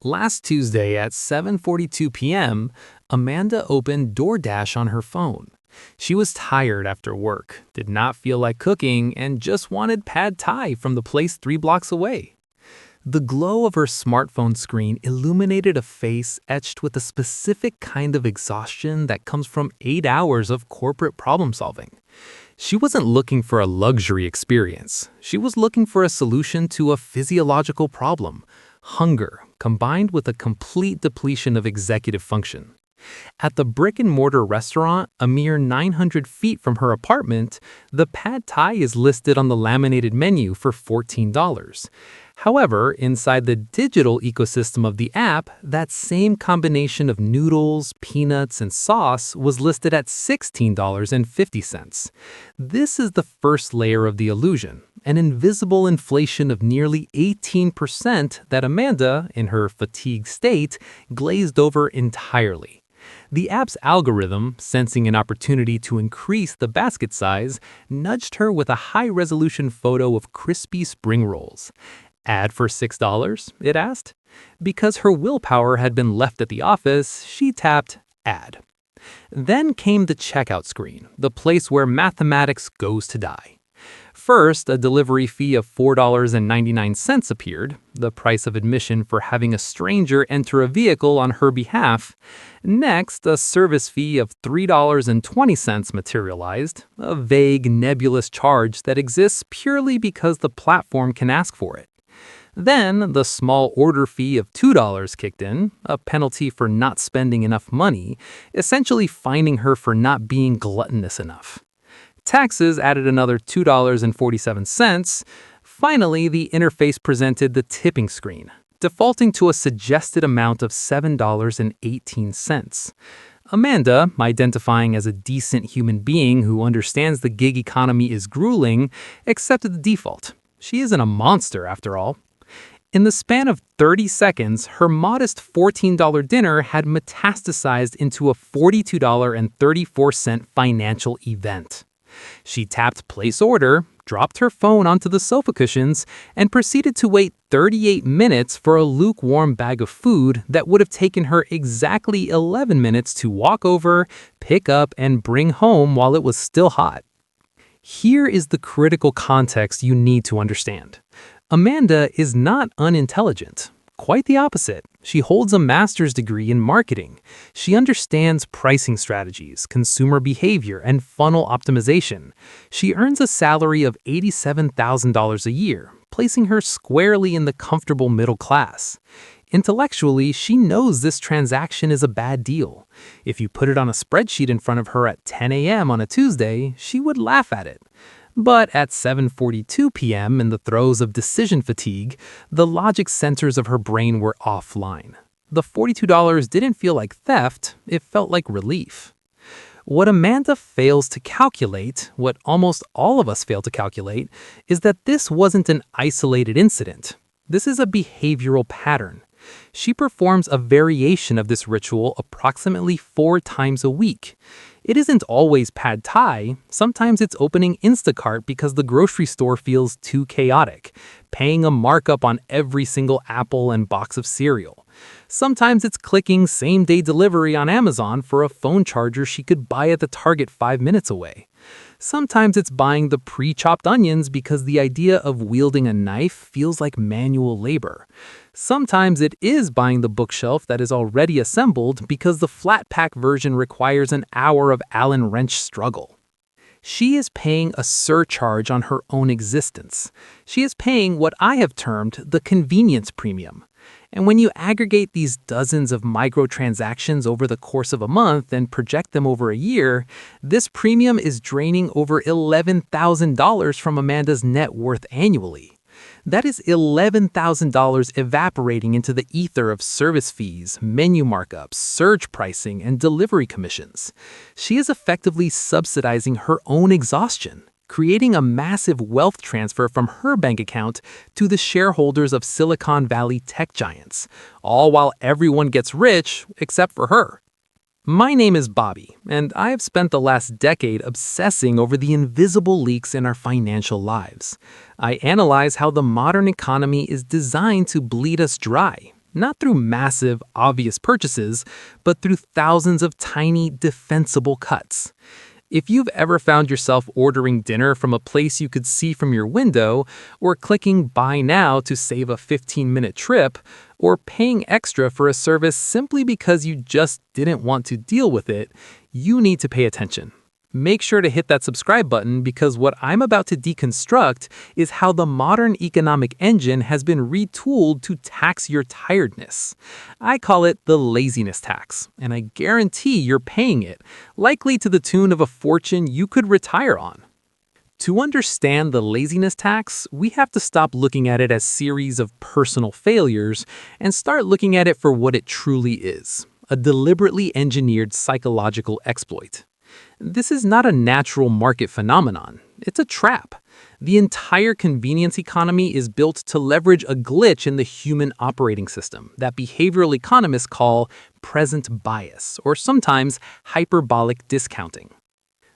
Last Tuesday at 7:42 p.m., Amanda opened DoorDash on her phone. She was tired after work, did not feel like cooking, and just wanted pad thai from the place 3 blocks away. The glow of her smartphone screen illuminated a face etched with a specific kind of exhaustion that comes from 8 hours of corporate problem solving. She wasn't looking for a luxury experience. She was looking for a solution to a physiological problem: hunger, combined with a complete depletion of executive function. At the brick-and-mortar restaurant, a mere 900 feet from her apartment, the pad thai is listed on the laminated menu for $14. However, inside the digital ecosystem of the app, that same combination of noodles, peanuts, and sauce was listed at $16.50. This is the first layer of the illusion, an invisible inflation of nearly 18% that Amanda, in her fatigued state, glazed over entirely. The app's algorithm, sensing an opportunity to increase the basket size, nudged her with a high-resolution photo of crispy spring rolls. "Add for $6?" it asked. Because her willpower had been left at the office, she tapped Add. Then came the checkout screen, the place where mathematics goes to die. First, a delivery fee of $4.99 appeared, the price of admission for having a stranger enter a vehicle on her behalf. Next, a service fee of $3.20 materialized, a vague, nebulous charge that exists purely because the platform can ask for it. Then, the small order fee of $2 kicked in, a penalty for not spending enough money, essentially fining her for not being gluttonous enough. Taxes added another $2.47. Finally, the interface presented the tipping screen, defaulting to a suggested amount of $7.18. Amanda, identifying as a decent human being who understands the gig economy is grueling, accepted the default. She isn't a monster, after all. In the span of 30 seconds, her modest $14 dinner had metastasized into a $42.34 financial event. She tapped Place Order, dropped her phone onto the sofa cushions, and proceeded to wait 38 minutes for a lukewarm bag of food that would have taken her exactly 11 minutes to walk over, pick up, and bring home while it was still hot. Here is the critical context you need to understand. Amanda is not unintelligent. Quite the opposite. She holds a master's degree in marketing. She understands pricing strategies, consumer behavior, and funnel optimization. She earns a salary of $87,000 a year, placing her squarely in the comfortable middle class. Intellectually, she knows this transaction is a bad deal. If you put it on a spreadsheet in front of her at 10 a.m. on a Tuesday, she would laugh at it. But at 7:42 p.m., in the throes of decision fatigue, the logic centers of her brain were offline. The $42 didn't feel like theft, it felt like relief. What Amanda fails to calculate, what almost all of us fail to calculate, is that this wasn't an isolated incident. This is a behavioral pattern. She performs a variation of this ritual approximately 4 times a week. It isn't always pad thai. Sometimes it's opening Instacart because the grocery store feels too chaotic, paying a markup on every single apple and box of cereal. Sometimes it's clicking same-day delivery on Amazon for a phone charger she could buy at the Target 5 minutes away. Sometimes it's buying the pre-chopped onions because the idea of wielding a knife feels like manual labor. Sometimes it is buying the bookshelf that is already assembled because the flat-pack version requires an hour of Allen wrench struggle. She is paying a surcharge on her own existence. She is paying what I have termed the convenience premium. And when you aggregate these dozens of microtransactions over the course of a month and project them over a year, this premium is draining over $11,000 from Amanda's net worth annually. That is $11,000 evaporating into the ether of service fees, menu markups, surge pricing, and delivery commissions. She is effectively subsidizing her own exhaustion, creating a massive wealth transfer from her bank account to the shareholders of Silicon Valley tech giants, all while everyone gets rich except for her. My name is Bobby, and I have spent the last decade obsessing over the invisible leaks in our financial lives. I analyze how the modern economy is designed to bleed us dry, not through massive, obvious purchases, but through thousands of tiny, defensible cuts. If you've ever found yourself ordering dinner from a place you could see from your window, or clicking buy now to save a 15-minute trip, or paying extra for a service simply because you just didn't want to deal with it, you need to pay attention. Make sure to hit that subscribe button because what I'm about to deconstruct is how the modern economic engine has been retooled to tax your tiredness. I call it the laziness tax, and I guarantee you're paying it, likely to the tune of a fortune you could retire on. To understand the laziness tax, we have to stop looking at it as a series of personal failures and start looking at it for what it truly is: a deliberately engineered psychological exploit. This is not a natural market phenomenon. It's a trap. The entire convenience economy is built to leverage a glitch in the human operating system that behavioral economists call present bias, or sometimes hyperbolic discounting.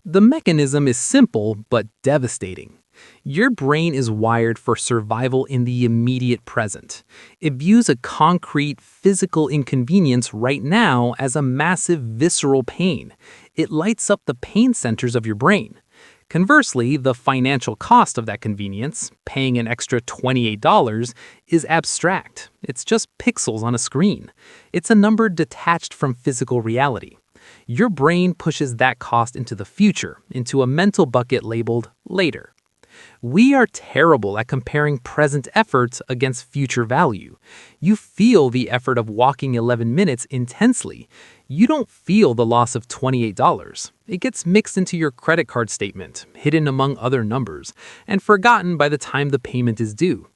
The mechanism is simple but devastating. Your brain is wired for survival in the immediate present. It views a concrete, physical inconvenience right now as a massive visceral pain. It lights up the pain centers of your brain. Conversely, the financial cost of that convenience, paying an extra $28, is abstract. It's just pixels on a screen. It's a number detached from physical reality. Your brain pushes that cost into the future, into a mental bucket labeled later. We are terrible at comparing present efforts against future value. You feel the effort of walking 11 minutes intensely. You don't feel the loss of $28. It gets mixed into your credit card statement, hidden among other numbers, and forgotten by the time the payment is due.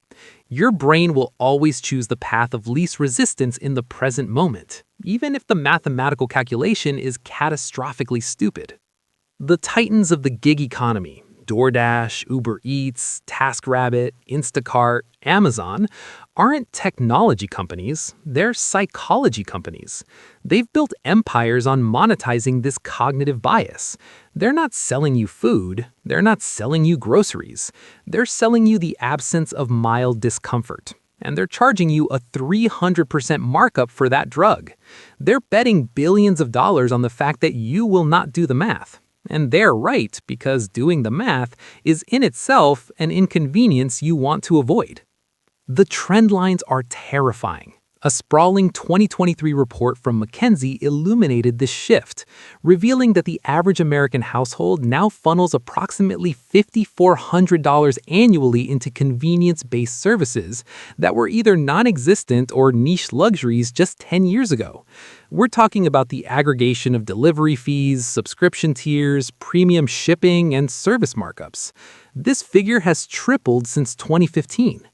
Your brain will always choose the path of least resistance in the present moment, even if the mathematical calculation is catastrophically stupid. The titans of the gig economy, DoorDash, Uber Eats, TaskRabbit, Instacart, Amazon, aren't technology companies, they're psychology companies. They've built empires on monetizing this cognitive bias. They're not selling you food, they're not selling you groceries. They're selling you the absence of mild discomfort. And they're charging you a 300% markup for that drug. They're betting billions of dollars on the fact that you will not do the math. And they're right, because doing the math is in itself an inconvenience you want to avoid. The trend lines are terrifying. A sprawling 2023 report from McKinsey illuminated this shift, revealing that the average American household now funnels approximately $5,400 annually into convenience-based services that were either non-existent or niche luxuries just 10 years ago. We're talking about the aggregation of delivery fees, subscription tiers, premium shipping, and service markups. This figure has tripled since 2015.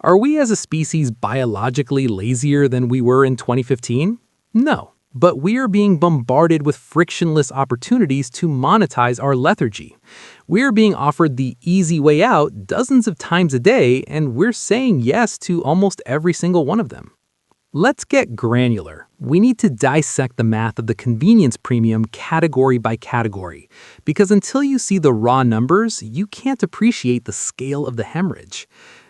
Are we as a species biologically lazier than we were in 2015? No, but we are being bombarded with frictionless opportunities to monetize our lethargy. We are being offered the easy way out dozens of times a day, and we're saying yes to almost every single one of them. Let's get granular. We need to dissect the math of the convenience premium category by category, because until you see the raw numbers, you can't appreciate the scale of the hemorrhage.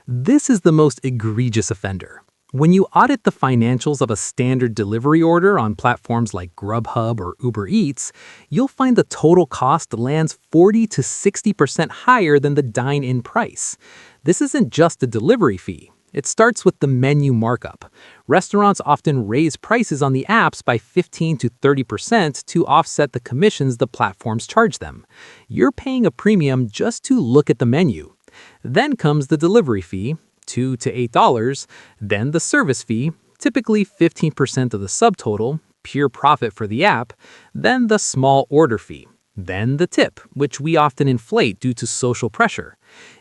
This is the most egregious offender. When you audit the financials of a standard delivery order on platforms like Grubhub or Uber Eats, you'll find the total cost lands 40 to 60% higher than the dine-in price. This isn't just a delivery fee. It starts with the menu markup. Restaurants often raise prices on the apps by 15 to 30% to offset the commissions the platforms charge them. You're paying a premium just to look at the menu. Then comes the delivery fee, $2 to $8, then the service fee, typically 15% of the subtotal, pure profit for the app, then the small order fee, then the tip, which we often inflate due to social pressure.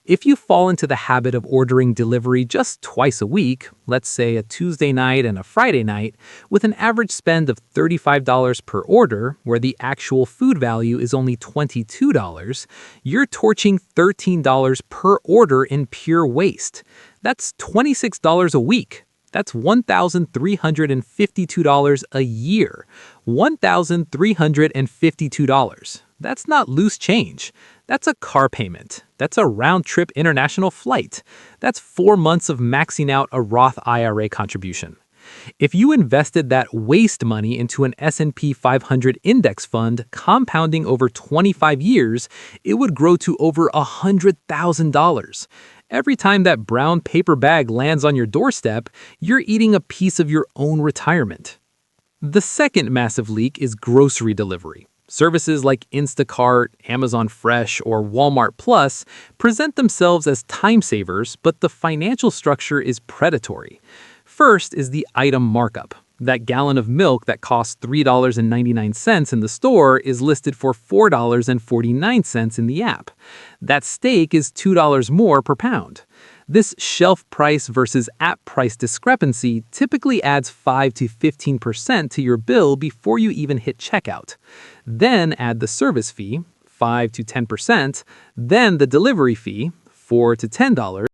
If you fall into the habit of ordering delivery just twice a week, let's say a Tuesday night and a Friday night, with an average spend of $35 per order, where the actual food value is only $22, you're torching $13 per order in pure waste. That's $26 a week. That's $1,352 a year. $1,352. That's not loose change. That's a car payment. That's a round-trip international flight. That's 4 months of maxing out a Roth IRA contribution. If you invested that waste money into an S&P 500 index fund compounding over 25 years, it would grow to over $100,000. Every time that brown paper bag lands on your doorstep, you're eating a piece of your own retirement. The second massive leak is grocery delivery. Services like Instacart, Amazon Fresh, or Walmart Plus present themselves as time savers, but the financial structure is predatory. First is the item markup. That gallon of milk that costs $3.99 in the store is listed for $4.49 in the app. That steak is $2 more per pound. This shelf price versus app price discrepancy typically adds 5 to 15% to your bill before you even hit checkout. Then add the service fee, 5 to 10%, then the delivery fee, $4 to $10,